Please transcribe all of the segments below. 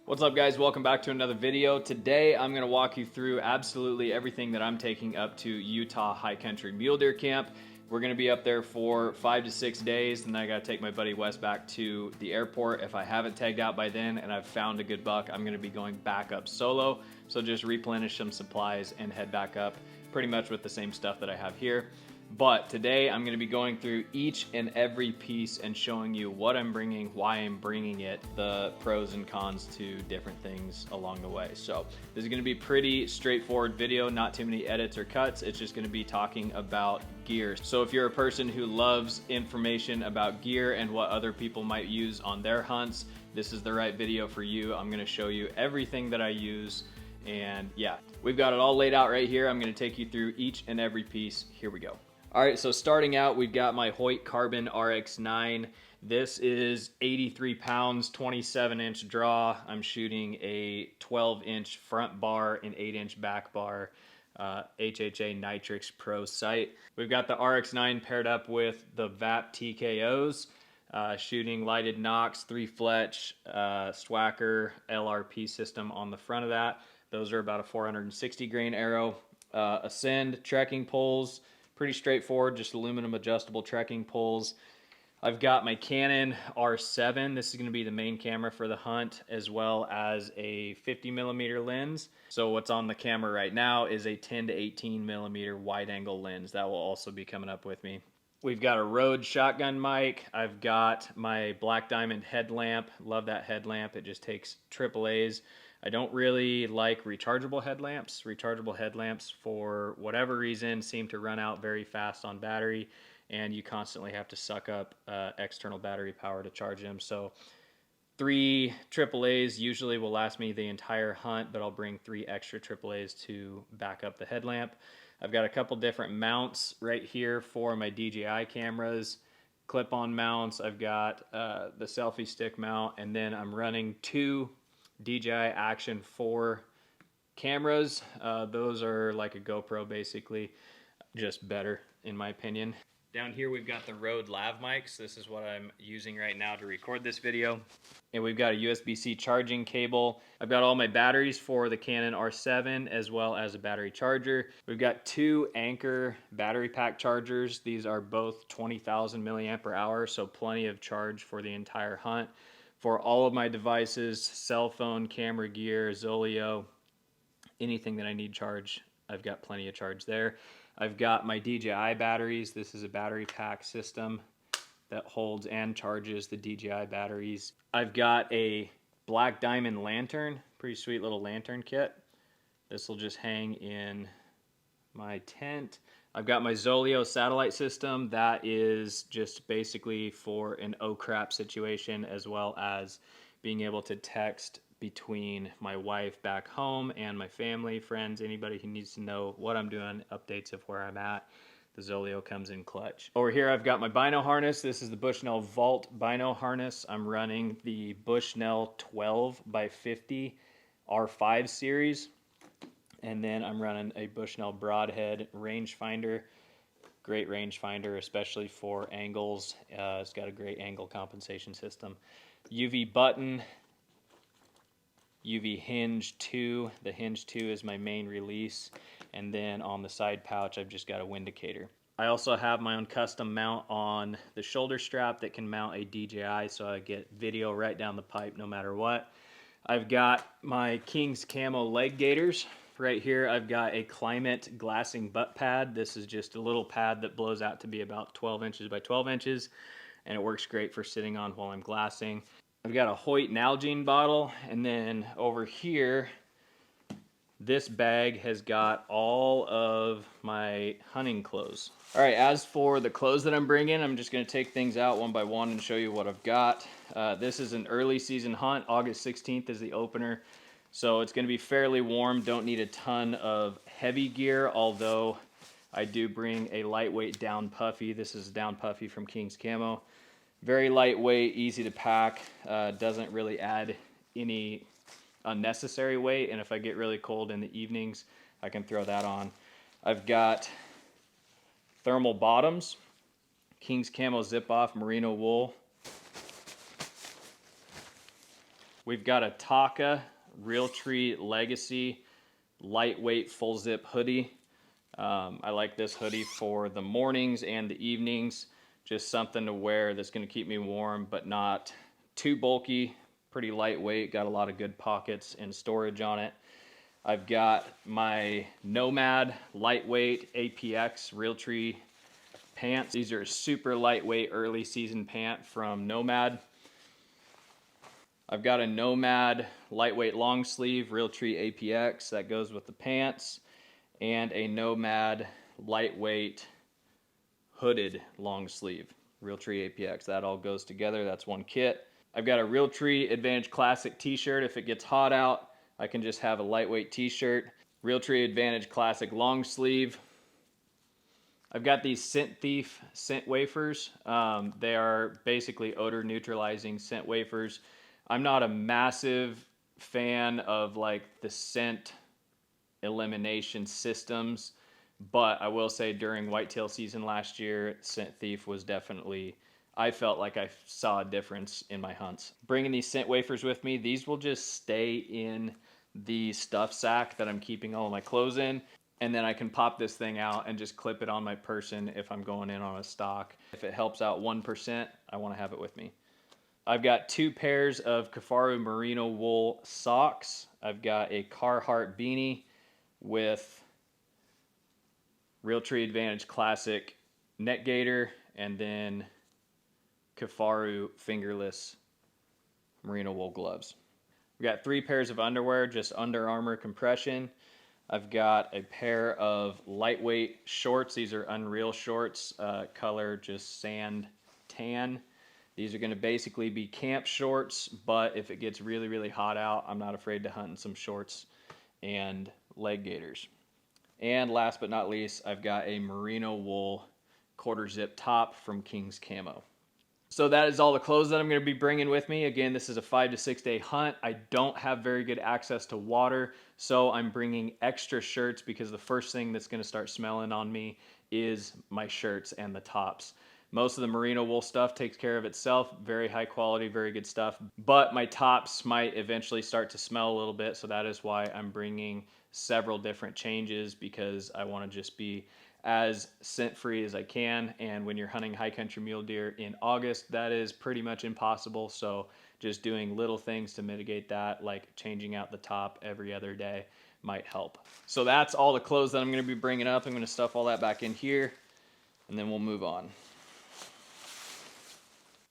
What's up, guys? Welcome back to another video. Today I'm going to walk you through absolutely everything that I'm taking up to Utah High Country Mule Deer Camp. We're going to be up there for 5 to 6 days, and then I got to take my buddy Wes back to the airport. If I haven't tagged out by then and I've found a good buck, I'm going to be going back up solo. So just replenish some supplies and head back up pretty much with the same stuff that I have here. But today I'm going to be going through each and every piece and showing you what I'm bringing, why I'm bringing it, the pros and cons to different things along the way. So this is going to be a pretty straightforward video, not too many edits or cuts. It's just going to be talking about gear. So if you're a person who loves information about gear and what other people might use on their hunts, this is the right video for you. I'm going to show you everything that I use. And yeah, we've got it all laid out right here. I'm going to take you through each and every piece. Here we go. All right, so starting out, we've got my Hoyt Carbon RX9. This is 83 pounds, 27-inch draw. I'm shooting a 12-inch front bar and 8-inch back bar, HHA Nitrix Pro sight. We've got the RX9 paired up with the VAP TKOs, shooting lighted Nox, 3-fletch, Swacker LRP system on the front of that. Those are about a 460 grain arrow. Ascend trekking poles. Pretty straightforward, just aluminum adjustable trekking poles. I've got my Canon R7. This is going to be the main camera for the hunt, as well as a 50mm lens. So what's on the camera right now is a 10 to 18mm wide angle lens. That will also be coming up with me. We've got a Rode shotgun mic. I've got my Black Diamond headlamp. Love that headlamp. It just takes AAAs. I don't really like rechargeable headlamps. Rechargeable headlamps, for whatever reason, seem to run out very fast on battery, and you constantly have to suck up external battery power to charge them. So 3 AAAs usually will last me the entire hunt, but I'll bring 3 extra AAAs to back up the headlamp. I've got a couple different mounts right here for my DJI cameras, clip-on mounts. I've got the selfie stick mount, and then I'm running 2 DJI Action 4 cameras. Those are like a GoPro basically, just better in my opinion. Down here we've got the Rode lav mics. This is what I'm using right now to record this video. And we've got a USB-C charging cable. I've got all my batteries for the Canon R7 as well as a battery charger. We've got 2 Anchor battery pack chargers. These are both 20,000 milliamp hour, so plenty of charge for the entire hunt. For all of my devices, cell phone, camera gear, Zoleo, anything that I need charge, I've got plenty of charge there. I've got my DJI batteries. This is a battery pack system that holds and charges the DJI batteries. I've got a Black Diamond lantern, pretty sweet little lantern kit. This will just hang in my tent. I've got my Zoleo satellite system. That is just basically for an oh crap situation, as well as being able to text between my wife back home and my family, friends, anybody who needs to know what I'm doing, updates of where I'm at. The Zoleo comes in clutch. Over here I've got my bino harness. This is the Bushnell Vault bino harness. I'm running the Bushnell 12x50 R5 series. And then I'm running a Bushnell Broadhead rangefinder. Great rangefinder, especially for angles. It's got a great angle compensation system. UV button, UV hinge 2. The hinge 2 is my main release. And then on the side pouch, I've just got a windicator. I also have my own custom mount on the shoulder strap that can mount a DJI, so I get video right down the pipe no matter what. I've got my King's Camo leg gaiters. Right here I've got a Climate glassing butt pad. This is just a little pad that blows out to be about 12 inches by 12 inches, and it works great for sitting on while I'm glassing. I've got a Hoyt Nalgene bottle, and then over here this bag has got all of my hunting clothes. All right, as for the clothes that I'm bringing, I'm just going to take things out one by one and show you what I've got. This is an early season hunt. August 16th is the opener. So it's going to be fairly warm. Don't need a ton of heavy gear, although I do bring a lightweight down puffy. This is a down puffy from King's Camo. Very lightweight, easy to pack. Doesn't really add any unnecessary weight. And if I get really cold in the evenings, I can throw that on. I've got thermal bottoms, King's Camo zip-off merino wool. We've got a Taka Realtree Legacy lightweight full zip hoodie. I like this hoodie for the mornings and the evenings. Just something to wear that's going to keep me warm, but not too bulky. Pretty lightweight, got a lot of good pockets and storage on it. I've got my Nomad lightweight APX Realtree pants. These are super lightweight early season pant from Nomad. I've got a Nomad lightweight long sleeve Realtree APX that goes with the pants, and a Nomad lightweight hooded long sleeve Realtree APX. That all goes together. That's one kit. I've got a Realtree Advantage Classic t-shirt. If it gets hot out, I can just have a lightweight t-shirt. Realtree Advantage Classic long sleeve. I've got these Scent Thief scent wafers. They are basically odor neutralizing scent wafers. I'm not a massive fan of like the scent elimination systems, but I will say during whitetail season last year, Scent Thief was definitely, I felt like I saw a difference in my hunts. Bringing these scent wafers with me, these will just stay in the stuff sack that I'm keeping all of my clothes in, and then I can pop this thing out and just clip it on my person if I'm going in on a stalk. If it helps out 1%, I want to have it with me. I've got 2 pairs of Kifaru merino wool socks. I've got a Carhartt beanie with Realtree Advantage Classic neck gaiter, and then Kifaru fingerless merino wool gloves. We've got 3 pairs of underwear, just Under Armour compression. I've got a pair of lightweight shorts. These are Unreal shorts, color just sand tan. These are going to basically be camp shorts, but if it gets really, really hot out, I'm not afraid to hunt in some shorts and leg gaiters. And last but not least, I've got a merino wool quarter zip top from King's Camo. So that is all the clothes that I'm going to be bringing with me. Again, this is a 5 to 6 day hunt. I don't have very good access to water, so I'm bringing extra shirts because the first thing that's going to start smelling on me is my shirts and the tops. Most of the merino wool stuff takes care of itself. Very high quality, very good stuff. But my tops might eventually start to smell a little bit, so that is why I'm bringing several different changes, because I want to just be as scent-free as I can. And when you're hunting high country mule deer in August, that is pretty much impossible. So just doing little things to mitigate that, like changing out the top every other day, might help. So that's all the clothes that I'm going to be bringing up. I'm going to stuff all that back in here, and then we'll move on.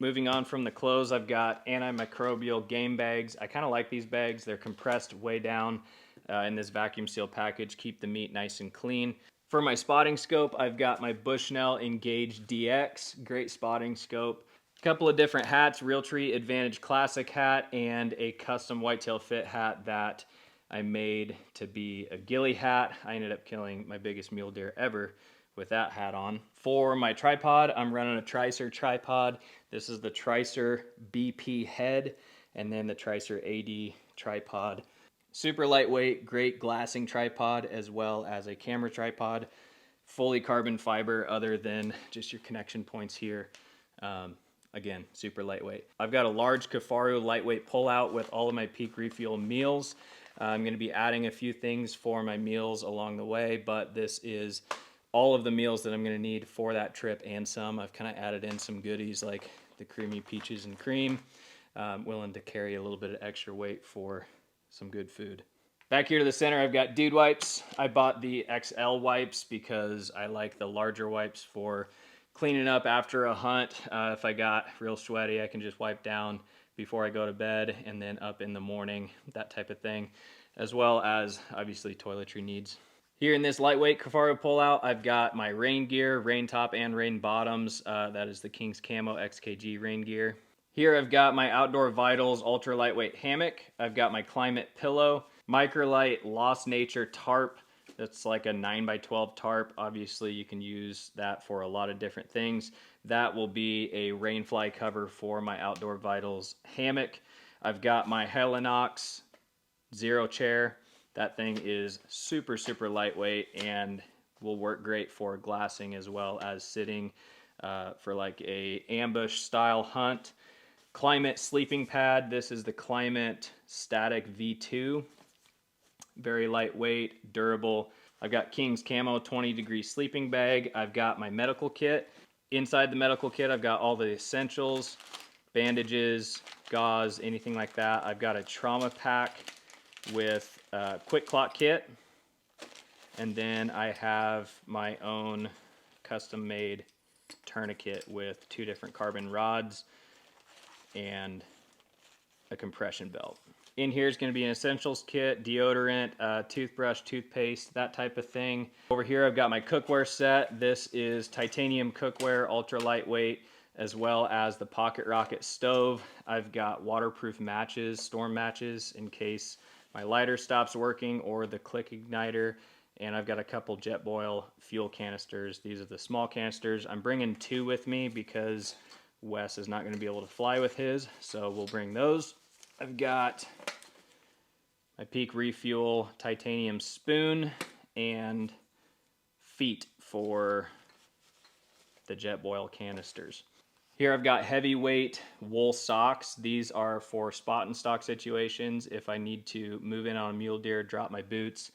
Moving on from the clothes, I've got antimicrobial game bags. I kind of like these bags. They're compressed way down in this vacuum seal package, keep the meat nice and clean. For my spotting scope, I've got my Bushnell Engage DX, great spotting scope. A couple of different hats, Realtree Advantage Classic hat and a custom Whitetail Fit hat that I made to be a ghillie hat. I ended up killing my biggest mule deer ever with that hat on. For my tripod, I'm running a Tricer tripod. This is the Tricer BP head, and then the Tricer AD tripod. Super lightweight, great glassing tripod, as well as a camera tripod. Fully carbon fiber other than just your connection points here. Again, super lightweight. I've got a large Kifaru lightweight pullout with all of my Peak Refuel meals. I'm going to be adding a few things for my meals along the way, but this is all of the meals that I'm going to need for that trip and some. I've kind of added in some goodies like the creamy peaches and cream. Willing to carry a little bit of extra weight for some good food. Back here to the center, I've got dude wipes. I bought the XL wipes because I like the larger wipes for cleaning up after a hunt. If I got real sweaty, I can just wipe down before I go to bed and then up in the morning, that type of thing, as well as obviously toiletry needs. Here in this lightweight Kifaru pullout, I've got my rain gear, rain top and rain bottoms. That is the King's Camo XKG rain gear. Here I've got my Outdoor Vitals ultra lightweight hammock. I've got my Climate pillow, Microlite Lost Nature tarp. That's like a 9x12 tarp. Obviously you can use that for a lot of different things. That will be a rainfly cover for my Outdoor Vitals hammock. I've got my Helinox Zero chair. That thing is super, super lightweight and will work great for glassing as well as sitting for like a ambush style hunt. Climate sleeping pad. This is the Climate Static V2. Very lightweight, durable. I've got King's Camo 20-degree sleeping bag. I've got my medical kit. Inside the medical kit, I've got all the essentials, bandages, gauze, anything like that. I've got a trauma pack with a quick clot kit. And then I have my own custom-made tourniquet with 2 different carbon rods and a compression belt. In here is going to be an essentials kit, deodorant, toothbrush, toothpaste, that type of thing. Over here I've got my cookware set. This is titanium cookware, ultra lightweight, as well as the Pocket Rocket stove. I've got waterproof matches, storm matches, in case my lighter stops working, or the click igniter. And I've got a couple Jetboil fuel canisters. These are the small canisters. I'm bringing 2 with me because Wes is not going to be able to fly with his, so we'll bring those. I've got my Peak Refuel titanium spoon and feet for the Jetboil canisters. Here I've got heavyweight wool socks. These are for spot and stock situations. If I need to move in on a mule deer, drop my boots,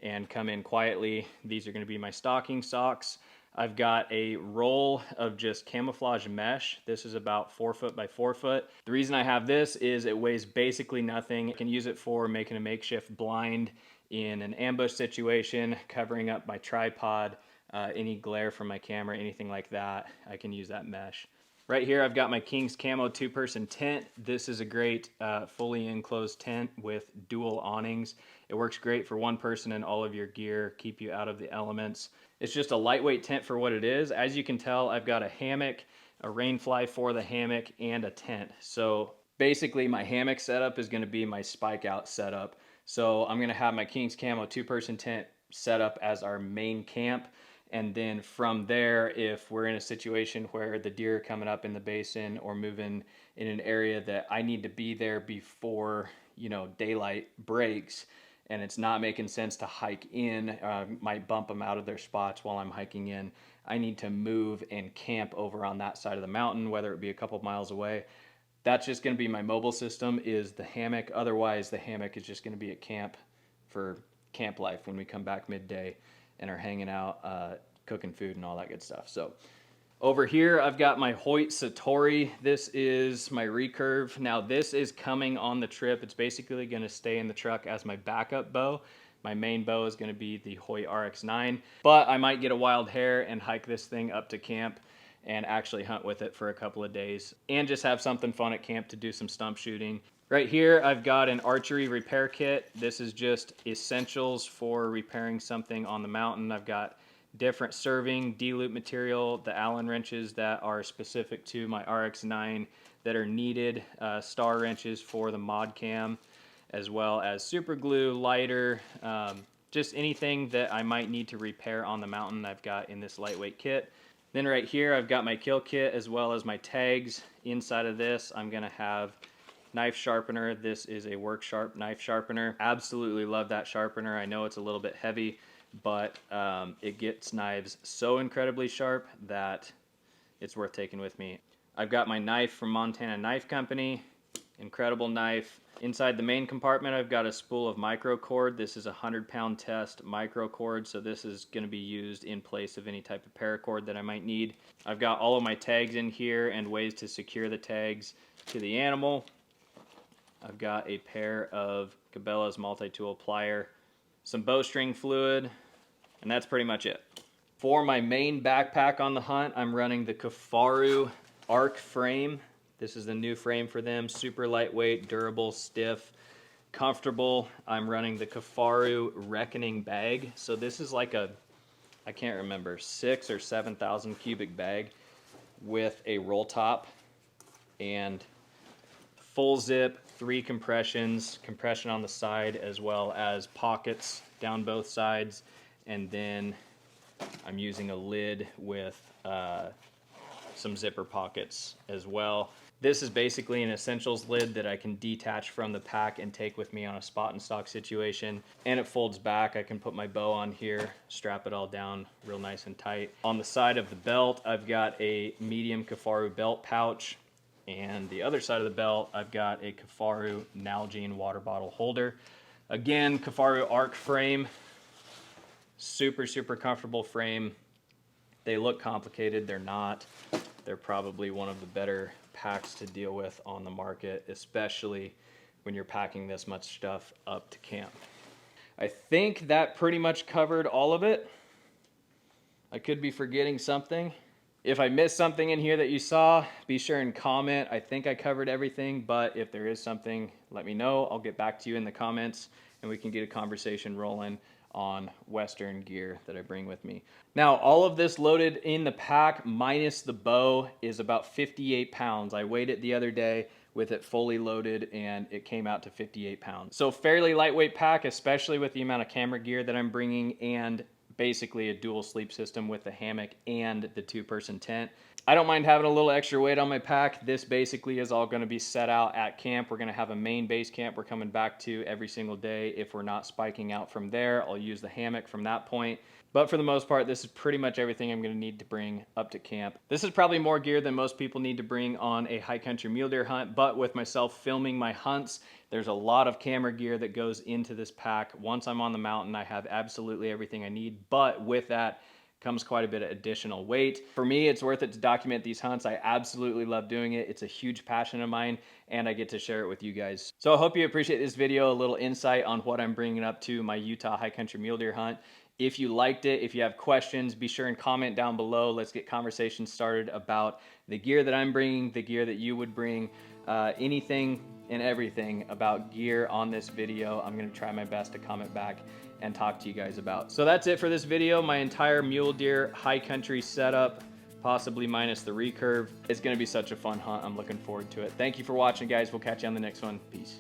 and come in quietly, these are going to be my stocking socks. I've got a roll of just camouflage mesh. This is about 4 foot by 4 foot. The reason I have this is it weighs basically nothing. I can use it for making a makeshift blind in an ambush situation, covering up my tripod, any glare from my camera, anything like that. I can use that mesh. Right here I've got my King's Camo 2-person tent. This is a great fully enclosed tent with dual awnings. It works great for 1 person and all of your gear, keep you out of the elements. It's just a lightweight tent for what it is. As you can tell, I've got a hammock, a rain fly for the hammock, and a tent. So basically my hammock setup is going to be my spike out setup. So I'm going to have my King's Camo 2-person tent set up as our main camp. And then from there, if we're in a situation where the deer are coming up in the basin or moving in an area that I need to be there before, daylight breaks, and it's not making sense to hike in, might bump them out of their spots while I'm hiking in, I need to move and camp over on that side of the mountain, whether it be a couple miles away. That's just going to be my mobile system, is the hammock. Otherwise, the hammock is just going to be at camp for camp life when we come back midday and are hanging out, cooking food and all that good stuff. So over here, I've got my Hoyt Satori. This is my recurve. Now this is coming on the trip. It's basically going to stay in the truck as my backup bow. My main bow is going to be the Hoyt RX9, but I might get a wild hare and hike this thing up to camp and actually hunt with it for a couple of days and just have something fun at camp to do some stump shooting. Right here, I've got an archery repair kit. This is just essentials for repairing something on the mountain. I've got different serving, D-loop material, the Allen wrenches that are specific to my RX9 that are needed, star wrenches for the mod cam, as well as super glue, lighter, just anything that I might need to repair on the mountain I've got in this lightweight kit. Then right here, I've got my kill kit as well as my tags. Inside of this, I'm gonna have knife sharpener. This is a Work Sharp knife sharpener. Absolutely love that sharpener. I know it's a little bit heavy, but it gets knives so incredibly sharp that it's worth taking with me. I've got my knife from Montana Knife Company. Incredible knife. Inside the main compartment, I've got a spool of micro cord. This is a 100-pound test micro cord, so this is going to be used in place of any type of paracord that I might need. I've got all of my tags in here and ways to secure the tags to the animal. I've got a pair of Cabela's multi-tool plier, some bowstring fluid, and that's pretty much it. For my main backpack on the hunt, I'm running the Kifaru Arc frame. This is the new frame for them. Super lightweight, durable, stiff, comfortable. I'm running the Kifaru Reckoning bag. So this is like a, I can't remember, 6,000 or 7,000 cubic bag with a roll top and full zip, 3 compressions, compression on the side as well as pockets down both sides, and then I'm using a lid with some zipper pockets as well. This is basically an essentials lid that I can detach from the pack and take with me on a spot and stock situation, and it folds back. I can put my bow on here, strap it all down real nice and tight. On the side of the belt, I've got a medium Kifaru belt pouch. And the other side of the belt, I've got a Kifaru Nalgene water bottle holder. Again, Kifaru Arc frame, super, super comfortable frame. They look complicated, they're not. They're probably one of the better packs to deal with on the market, especially when you're packing this much stuff up to camp. I think that pretty much covered all of it. I could be forgetting something. If I missed something in here that you saw, be sure and comment. I think I covered everything, but if there is something, let me know. I'll get back to you in the comments and we can get a conversation rolling on Western gear that I bring with me. Now, all of this loaded in the pack minus the bow is about 58 pounds. I weighed it the other day with it fully loaded and it came out to 58 pounds. So fairly lightweight pack, especially with the amount of camera gear that I'm bringing and basically a dual sleep system with the hammock and the 2-person tent. I don't mind having a little extra weight on my pack. This basically is all gonna be set out at camp. We're gonna have a main base camp we're coming back to every single day. If we're not spiking out from there, I'll use the hammock from that point. But for the most part, this is pretty much everything I'm gonna need to bring up to camp. This is probably more gear than most people need to bring on a high country mule deer hunt, but with myself filming my hunts, there's a lot of camera gear that goes into this pack. Once I'm on the mountain, I have absolutely everything I need, but with that comes quite a bit of additional weight. For me, it's worth it to document these hunts. I absolutely love doing it. It's a huge passion of mine, and I get to share it with you guys. So I hope you appreciate this video, a little insight on what I'm bringing up to my Utah high country mule deer hunt. If you liked it, if you have questions, be sure and comment down below. Let's get conversations started about the gear that I'm bringing, the gear that you would bring, anything and everything about gear on this video. I'm gonna try my best to comment back and talk to you guys about. So that's it for this video. My entire mule deer high country setup, possibly minus the recurve. It's gonna be such a fun hunt. I'm looking forward to it. Thank you for watching, guys. We'll catch you on the next one. Peace.